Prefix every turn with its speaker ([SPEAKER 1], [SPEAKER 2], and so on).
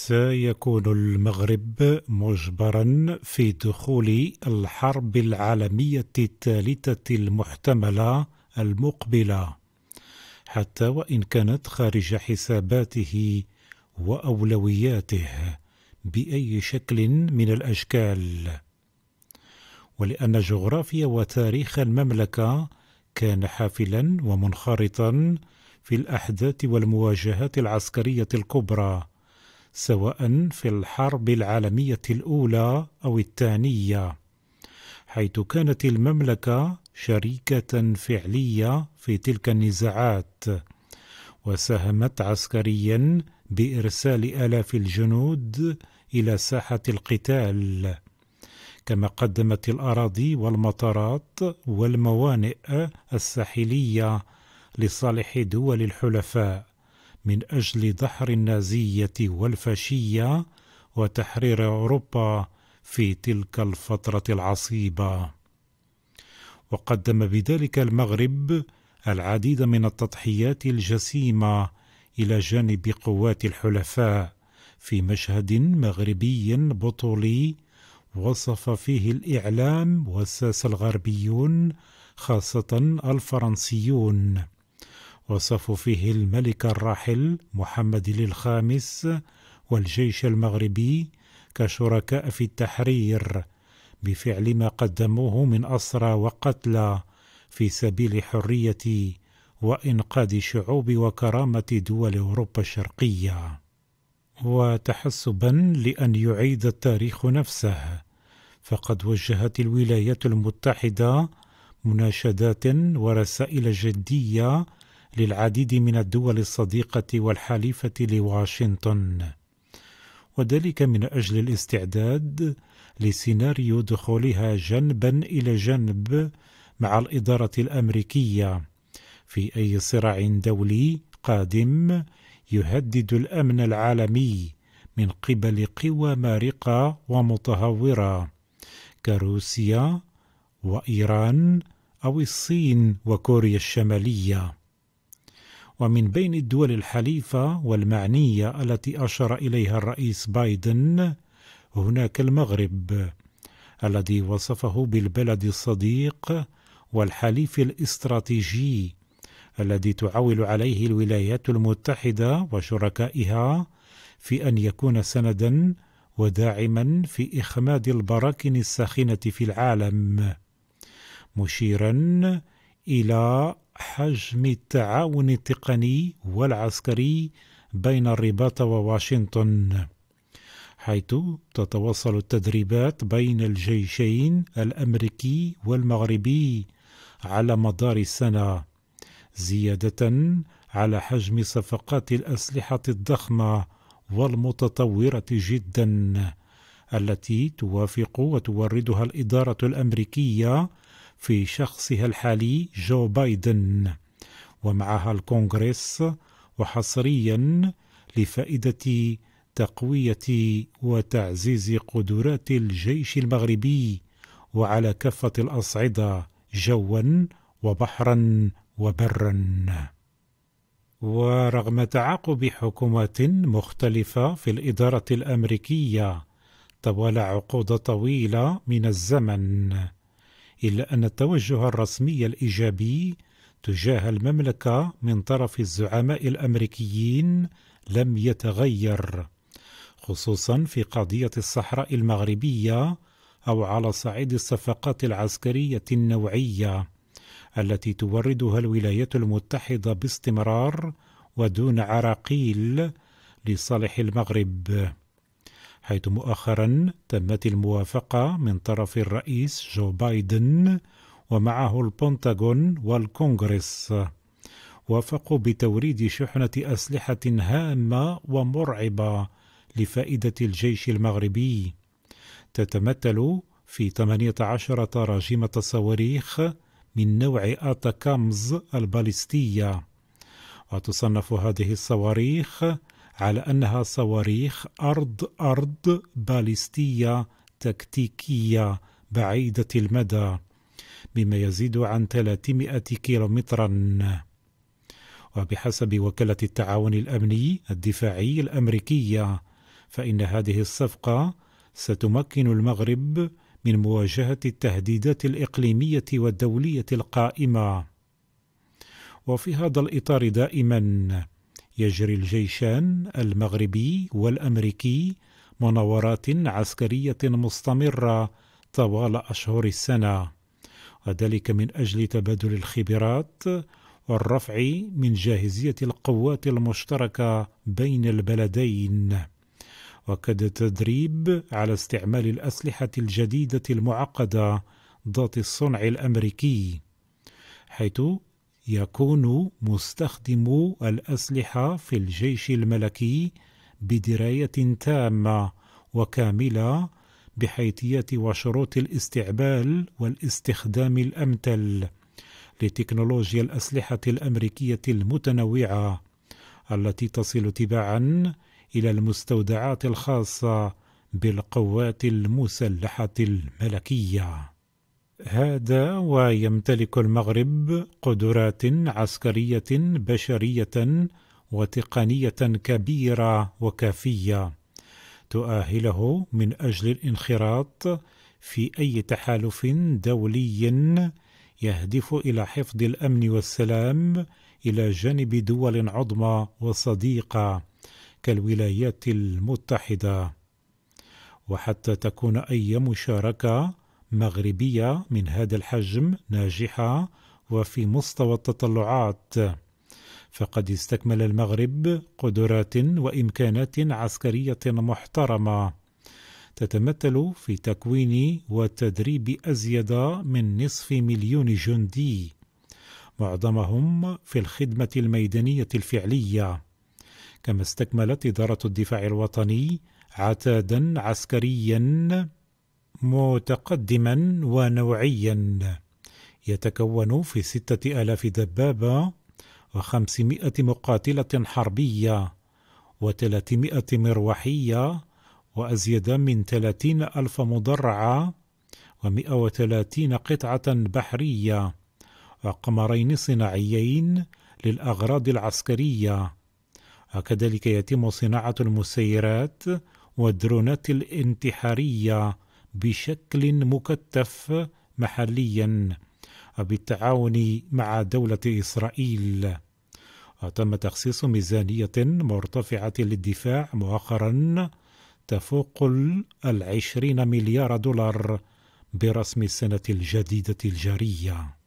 [SPEAKER 1] سيكون المغرب مجبرا في دخول الحرب العالمية الثالثة المحتملة المقبلة، حتى وإن كانت خارج حساباته وأولوياته بأي شكل من الأشكال، ولأن جغرافيا وتاريخ المملكة كان حافلا ومنخرطا في الأحداث والمواجهات العسكرية الكبرى، سواء في الحرب العالمية الأولى أو الثانية، حيث كانت المملكة شريكة فعلية في تلك النزاعات، وساهمت عسكريا بإرسال آلاف الجنود إلى ساحة القتال، كما قدمت الأراضي والمطارات والموانئ الساحلية لصالح دول الحلفاء من أجل دحر النازية والفاشية وتحرير أوروبا في تلك الفترة العصيبة. وقدم بذلك المغرب العديد من التضحيات الجسيمة إلى جانب قوات الحلفاء في مشهد مغربي بطولي وصف فيه الإعلام والساسة الغربيون خاصة الفرنسيون، وصفوا فيه الملك الراحل محمد الخامس والجيش المغربي كشركاء في التحرير بفعل ما قدموه من أسرى وقتلى في سبيل حرية وإنقاذ شعوب وكرامة دول أوروبا الشرقية. وتحسبا لأن يعيد التاريخ نفسه، فقد وجهت الولايات المتحدة مناشدات ورسائل جدية للعديد من الدول الصديقة والحليفة لواشنطن، وذلك من أجل الاستعداد لسيناريو دخولها جنبا إلى جنب مع الإدارة الأمريكية في أي صراع دولي قادم يهدد الأمن العالمي من قبل قوى مارقة ومتهورة كروسيا وإيران أو الصين وكوريا الشمالية. ومن بين الدول الحليفة والمعنية التي أشار إليها الرئيس بايدن هناك المغرب، الذي وصفه بالبلد الصديق والحليف الاستراتيجي الذي تعول عليه الولايات المتحدة وشركائها في أن يكون سندا وداعما في إخماد البراكين الساخنة في العالم، مشيرا إلى حجم التعاون التقني والعسكري بين الرباط وواشنطن، حيث تتواصل التدريبات بين الجيشين الأمريكي والمغربي على مدار السنة، زيادة على حجم صفقات الأسلحة الضخمة والمتطورة جدا التي توافق وتوردها الإدارة الأمريكية في شخصها الحالي جو بايدن ومعها الكونغرس، وحصريا لفائدة تقوية وتعزيز قدرات الجيش المغربي وعلى كافة الأصعدة جوا وبحرا وبرا. ورغم تعاقب حكومات مختلفة في الإدارة الأمريكية طوال عقود طويلة من الزمن، إلا أن التوجه الرسمي الإيجابي تجاه المملكة من طرف الزعماء الأمريكيين لم يتغير، خصوصا في قضية الصحراء المغربية أو على صعيد الصفقات العسكرية النوعية التي توردها الولايات المتحدة باستمرار ودون عراقيل لصالح المغرب، حيث مؤخرا تمت الموافقة من طرف الرئيس جو بايدن ومعه البنتاغون والكونغرس، وافقوا بتوريد شحنة أسلحة هامة ومرعبة لفائدة الجيش المغربي، تتمثل في 18 طراجمة صواريخ من نوع آتاكامز الباليستية، وتصنف هذه الصواريخ على أنها صواريخ أرض باليستية تكتيكية بعيدة المدى بما يزيد عن 300 كيلومترا. وبحسب وكالة التعاون الأمني الدفاعي الأمريكية، فإن هذه الصفقة ستمكن المغرب من مواجهة التهديدات الإقليمية والدولية القائمة. وفي هذا الإطار دائما يجري الجيشان المغربي والأمريكي مناورات عسكرية مستمرة طوال أشهر السنة، وذلك من أجل تبادل الخبرات والرفع من جاهزية القوات المشتركة بين البلدين، وكذا التدريب على استعمال الأسلحة الجديدة المعقدة ذات الصنع الأمريكي، حيث يكون مستخدمو الأسلحة في الجيش الملكي بدراية تامة وكاملة بحيثيات وشروط الاستعمال والاستخدام الأمثل لتكنولوجيا الأسلحة الأمريكية المتنوعة التي تصل تباعا إلى المستودعات الخاصة بالقوات المسلحة الملكية. هذا ويمتلك المغرب قدرات عسكرية بشرية وتقنية كبيرة وكافية تؤهله من أجل الانخراط في أي تحالف دولي يهدف إلى حفظ الأمن والسلام إلى جانب دول عظمى وصديقة كالولايات المتحدة. وحتى تكون أي مشاركة مغربية من هذا الحجم ناجحة وفي مستوى التطلعات، فقد استكمل المغرب قدرات وإمكانات عسكرية محترمة تتمثل في تكوين وتدريب أزيد من 500,000 جندي، معظمهم في الخدمة الميدانية الفعلية. كما استكملت إدارة الدفاع الوطني عتادا عسكريا متقدما ونوعيا يتكون في 6,000 دبابة و500 مقاتلة حربية و300 مروحية وأزيد من 30,000 مدرعة و130 قطعة بحرية وقمرين صناعيين للأغراض العسكرية. وكذلك يتم صناعة المسيرات والدرونات الانتحارية بشكل مكثف محليا وبالتعاون مع دولة إسرائيل. وتم تخصيص ميزانية مرتفعة للدفاع مؤخرا تفوق 20 مليار دولار برسم السنة الجديدة الجارية.